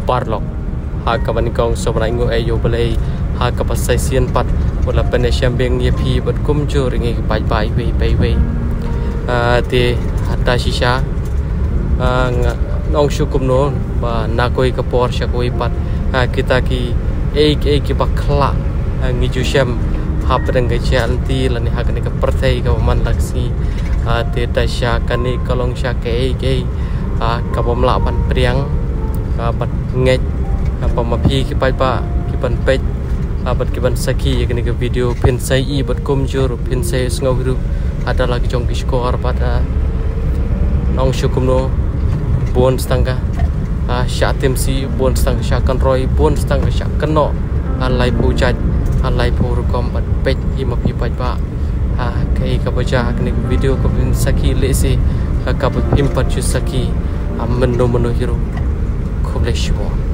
parlok kapan kong sebenarnya ingo ayo boleh kapan sesian pat bola penesiam beng ye pi bot kumjur ingi bai we te hata shisha nong syukum no ba nakoi ke por syakoi pat kita ki ki bakla ngiju syam hapdeng ke janti lani hakani ke pertai ke man laksi te dasya kani kolong syake ka pemlapan priang bat ngej apa mapi ki pai pa ki ban pej bat ki ban saki kani ke video pin sai I bat kumjur pin sai ngau hiru ada lagi jong skor pada nong syukum no bon stangga syak tim si bon stangga syakan roy bon stangga syakan no alai pujat alai pur kombat pej ima pi pai pa kai ka baca kani video ko pin saki le si ka pimpat ju saki amendo hiru khub le shwa